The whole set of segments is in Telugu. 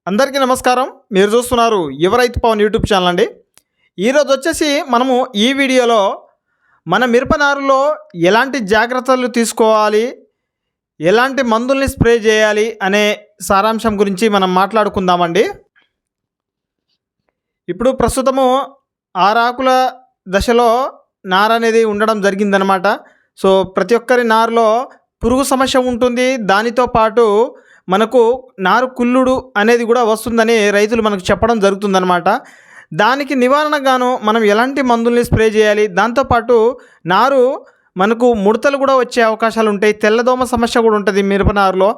అందరికీ నమస్కారం. మీరు చూస్తున్నారు యువ రైతు పవన్ యూట్యూబ్ ఛానల్ అండి. ఈరోజు వచ్చేసి మనము ఈ వీడియోలో మన మిరప నారులో ఎలాంటి జాగ్రత్తలు తీసుకోవాలి, ఎలాంటి మందుల్ని స్ప్రే చేయాలి అనే సారాంశం గురించి మనం మాట్లాడుకుందామండి. ఇప్పుడు ప్రస్తుతము ఆరాకుల దశలో నార అనేది ఉండడం జరిగిందనమాట. సో ప్రతి ఒక్కరి నారులో పురుగు సమస్య ఉంటుంది. దానితో పాటు మనకు నారు కుళ్ళుడు అనేది కూడా వస్తుందని రైతులు మనకు చెప్పడం జరుగుతుందన్నమాట. దానికి నివారణగాను మనం ఎలాంటి మందుల్ని స్ప్రే చేయాలి, దాంతోపాటు నారు మనకు ముడతలు కూడా వచ్చే అవకాశాలు ఉంటాయి. తెల్లదోమ సమస్య కూడా ఉంటుంది మిరప నారులో.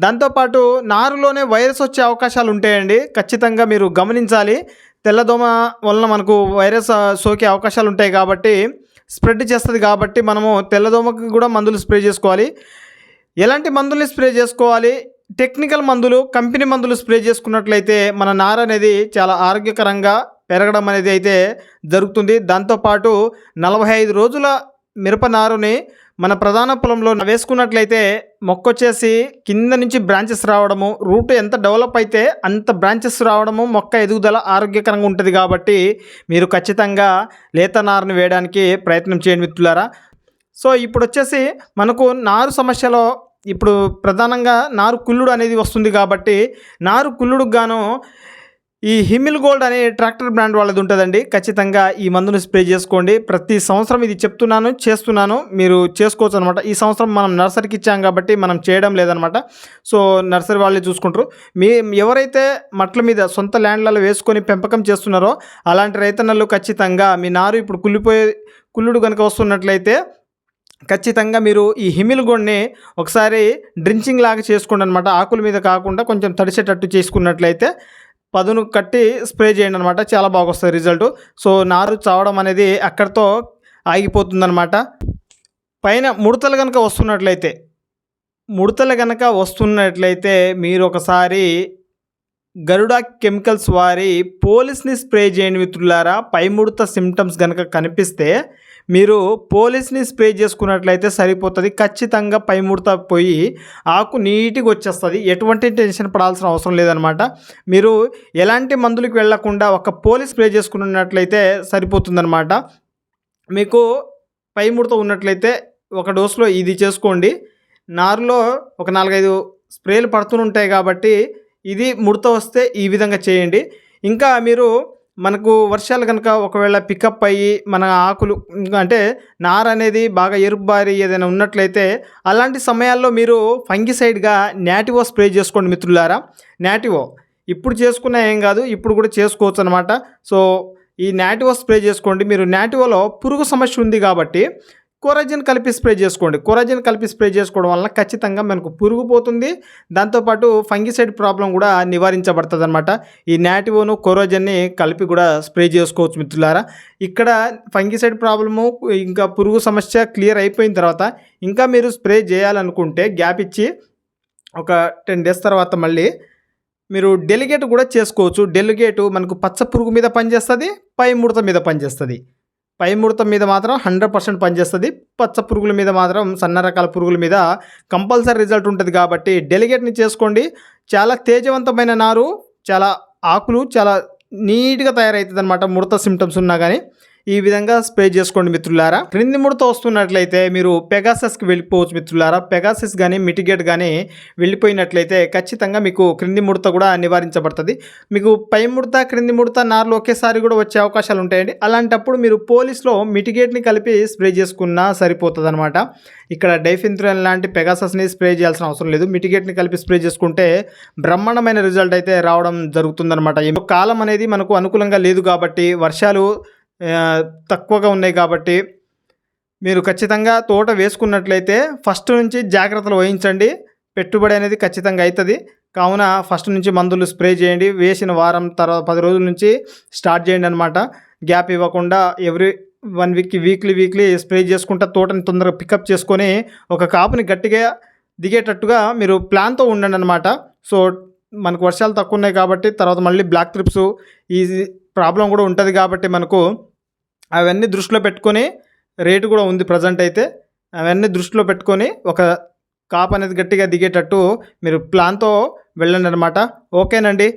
దాంతోపాటు నారులోనే వైరస్ వచ్చే అవకాశాలు ఉంటాయండి. ఖచ్చితంగా మీరు గమనించాలి. తెల్లదోమ వలన మనకు వైరస్ సోకే అవకాశాలు ఉంటాయి కాబట్టి, స్ప్రెడ్ చేస్తుంది కాబట్టి మనము తెల్లదోమకి కూడా మందులు స్ప్రే చేసుకోవాలి. ఎలాంటి మందుల్ని స్ప్రే చేసుకోవాలి, టెక్నికల్ మందులు, కంపెనీ మందులు స్ప్రే చేసుకున్నట్లయితే మన నార అనేది చాలా ఆరోగ్యకరంగా పెరగడం అనేది అయితే జరుగుతుంది. దాంతోపాటు 45 రోజుల మిరప నారుని మన ప్రధాన పొలంలో వేసుకున్నట్లయితే మొక్కొచ్చేసి కింద నుంచి బ్రాంచెస్ రావడము, రూట్ ఎంత డెవలప్ అయితే అంత బ్రాంచెస్ రావడము, మొక్క ఎదుగుదల ఆరోగ్యకరంగా ఉంటుంది. కాబట్టి మీరు ఖచ్చితంగా లేత నారుని వేయడానికి ప్రయత్నం చేయండి మిత్రులారా. సో ఇప్పుడు వచ్చేసి మనకు నారు సమస్యలో ఇప్పుడు ప్రధానంగా నారు కుళ్ళుడు అనేది వస్తుంది. కాబట్టి నారు కుళ్ళుడుకు గాను ఈ హిమిల్ గోల్డ్ అనే ట్రాక్టర్ బ్రాండ్ వాళ్ళది ఉంటుందండి. ఖచ్చితంగా ఈ మందును స్ప్రే చేసుకోండి. ప్రతి సంవత్సరం ఇది చెప్తున్నాను, చేస్తున్నాను, మీరు చేసుకోవచ్చు అనమాట. ఈ సంవత్సరం మనం నర్సరీకి ఇచ్చాం కాబట్టి మనం చేయడం లేదనమాట. సో నర్సరీ వాళ్ళే చూసుకుంటారు. ఎవరైతే మట్ల మీద సొంత ల్యాండ్లలో వేసుకొని పెంపకం చేస్తున్నారో అలాంటి రైతన్నలు ఖచ్చితంగా మీ నారు ఇప్పుడు కుళ్ళుడు కనుక వస్తున్నట్లయితే ఖచ్చితంగా మీరు ఈ హిమిల్ గోల్డ్ని ఒకసారి డ్రించింగ్ లాగా చేసుకోండి అనమాట. ఆకుల మీద కాకుండా కొంచెం తడిసేటట్టు చేసుకున్నట్లయితే పదును కట్టి స్ప్రే చేయండి అనమాట. చాలా బాగా వస్తుంది రిజల్ట్. సో నారు చావడం అనేది అక్కడితో ఆగిపోతుందన్నమాట. పైన ముడతలు కనుక వస్తున్నట్లయితే మీరు ఒకసారి గరుడా కెమికల్స్ వారి పోలీస్ని స్ప్రే చేయండి మిత్రులారా. పై ముడత సిమ్టమ్స్ కనుక కనిపిస్తే మీరు పోలీస్ని స్ప్రే చేసుకున్నట్లయితే సరిపోతుంది. ఖచ్చితంగా పై ముడత పోయి ఆకు నీట్గా వచ్చేస్తుంది. ఎటువంటి టెన్షన్ పడాల్సిన అవసరం లేదనమాట. మీరు ఎలాంటి మందులకు వెళ్లకుండా ఒక పోలీస్ స్ప్రే చేసుకున్నట్లయితే సరిపోతుందన్నమాట. మీకు పై ముడత ఉన్నట్లయితే ఒక డోస్లో ఇది చేసుకోండి. నారులో ఒక 4-5 స్ప్రేలు పడుతుంటాయి కాబట్టి ఇది ముడత వస్తే ఈ విధంగా చేయండి. ఇంకా మీరు మనకు వర్షాలు కనుక ఒకవేళ పికప్ అయ్యి మన ఆకులు అంటే నార అనేది బాగా ఎరుబారి ఏదైనా ఉన్నట్లయితే అలాంటి సమయాల్లో మీరు ఫంగిసైడ్గా నాటివో స్ప్రే చేసుకోండి మిత్రులారా. నాటివో ఇప్పుడు చేసుకున్నా ఏం కాదు, ఇప్పుడు కూడా చేసుకోవచ్చు అనమాట. సో ఈ నాటివో స్ప్రే చేసుకోండి. మీరు నాటివోలో పురుగు సమస్య ఉంది కాబట్టి కొరాజిన్ కలిపి స్ప్రే చేసుకోండి. కొరాజిన్ కలిపి స్ప్రే చేసుకోవడం వలన ఖచ్చితంగా మనకు పురుగు పోతుంది. దాంతోపాటు ఫంగిసైడ్ ప్రాబ్లం కూడా నివారించబడుతుంది అనమాట. ఈ నాటివోను కొరాజిన్ని కలిపి కూడా స్ప్రే చేసుకోవచ్చు మిత్రులారా. ఇక్కడ ఫంగిసైడ్ ప్రాబ్లము ఇంకా పురుగు సమస్య క్లియర్ అయిపోయిన తర్వాత ఇంకా మీరు స్ప్రే చేయాలనుకుంటే గ్యాప్ ఇచ్చి ఒక 10 days తర్వాత మళ్ళీ మీరు డెలిగేట్ కూడా చేసుకోవచ్చు. డెలిగేటు మనకు పచ్చ పురుగు మీద పనిచేస్తుంది, పై ముడత మీద పనిచేస్తుంది. పై ముడత మీద మాత్రం 100% పనిచేస్తుంది. పచ్చ పురుగుల మీద మాత్రం సన్న రకాల పురుగుల మీద కంపల్సరీ రిజల్ట్ ఉంటుంది. కాబట్టి డెలిగేట్ని చేసుకోండి. చాలా తేజవంతమైన నారు, చాలా ఆకులు చాలా నీట్గా తయారవుతుంది అనమాట. ముడత సిమ్టమ్స్ ఉన్నా కానీ ఈ విధంగా స్ప్రే చేసుకోండి మిత్రులారా. క్రింది ముడత వస్తున్నట్లయితే మీరు పెగాసస్కి వెళ్ళిపోవచ్చు మిత్రులారా. పెగాసస్ కానీ మిటిగేట్ కానీ వెళ్ళిపోయినట్లయితే ఖచ్చితంగా మీకు క్రింది ముడత కూడా నివారించబడుతుంది. మీకు పై ముడత క్రింది ముడత నారులో ఒకేసారి కూడా వచ్చే అవకాశాలు ఉంటాయండి. అలాంటప్పుడు మీరు పోలీస్లో మిటిగేట్ని కలిపి స్ప్రే చేసుకున్నా సరిపోతుంది అనమాట. ఇక్కడ డైఫెన్థ్రిన్ లాంటి పెగాసస్ని స్ప్రే చేయాల్సిన అవసరం లేదు. మిటిగేట్ని కలిపి స్ప్రే చేసుకుంటే బ్రహ్మాండమైన రిజల్ట్ అయితే రావడం జరుగుతుందన్నమాట. కాలం అనేది మనకు అనుకూలంగా లేదు కాబట్టి, వర్షాలు తక్కువగా ఉన్నాయి కాబట్టి మీరు ఖచ్చితంగా తోట వేసుకున్నట్లయితే ఫస్ట్ నుంచి జాగ్రత్తలు వహించండి. పెట్టుబడి అనేది ఖచ్చితంగా అవుతుంది. కావున ఫస్ట్ నుంచి మందులు స్ప్రే చేయండి. వేసిన వారం తర్వాత 10 రోజుల నుంచి స్టార్ట్ చేయండి అనమాట. గ్యాప్ ఇవ్వకుండా ఎవ్రీ 1 week వీక్లీ స్ప్రే చేసుకుంటా తోటని తొందరగా పికప్ చేసుకొని ఒక కాపుని గట్టిగా దిగేటట్టుగా మీరు ప్లాన్తో ఉండండి అనమాట. సో మనకు వర్షాలు తక్కువ ఉన్నాయి కాబట్టి తర్వాత మళ్ళీ బ్లాక్ ట్రిప్స్ ఈ ప్రాబ్లం కూడా ఉంటుంది కాబట్టి మనకు అవన్నీ దృష్టిలో పెట్టుకొని రేటు కూడా ఉంది ప్రజెంట్ అయితే. అవన్నీ దృష్టిలో పెట్టుకొని ఒక కాప్ అనేది గట్టిగా దిగేటట్టు మీరు ప్లాన్తో వెళ్ళండి అనమాట. ఓకేనండి.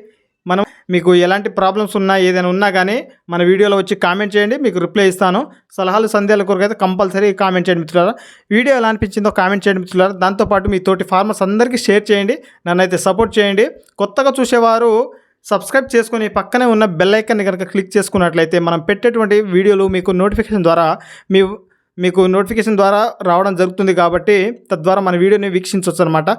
మనం మీకు ఎలాంటి ప్రాబ్లమ్స్ ఉన్నా ఏదైనా ఉన్నా కానీ మన వీడియోలో వచ్చి కామెంట్ చేయండి, మీకు రిప్లై ఇస్తాను. సలహాలు సందేహాల కొరకు అయితే కంపల్సరీ కామెంట్ చేయండి మిత్రులారా. వీడియో ఎలా అనిపించిందో కామెంట్ చేయండి మిత్రులారా. దాంతోపాటు మీ తోటి ఫార్మర్స్ అందరికీ షేర్ చేయండి, నన్నైతే సపోర్ట్ చేయండి. కొత్తగా చూసేవారు సబ్స్క్రైబ్ చేసుకొని పక్కనే ఉన్న బెల్ ఐకాన్ని కనుక క్లిక్ చేసుకున్నట్లయితే మనం పెట్టేటువంటి వీడియోలు మీకు నోటిఫికేషన్ ద్వారా రావడం జరుగుతుంది. కాబట్టి తద్వారా మన వీడియోని వీక్షించవచ్చు అనమాట.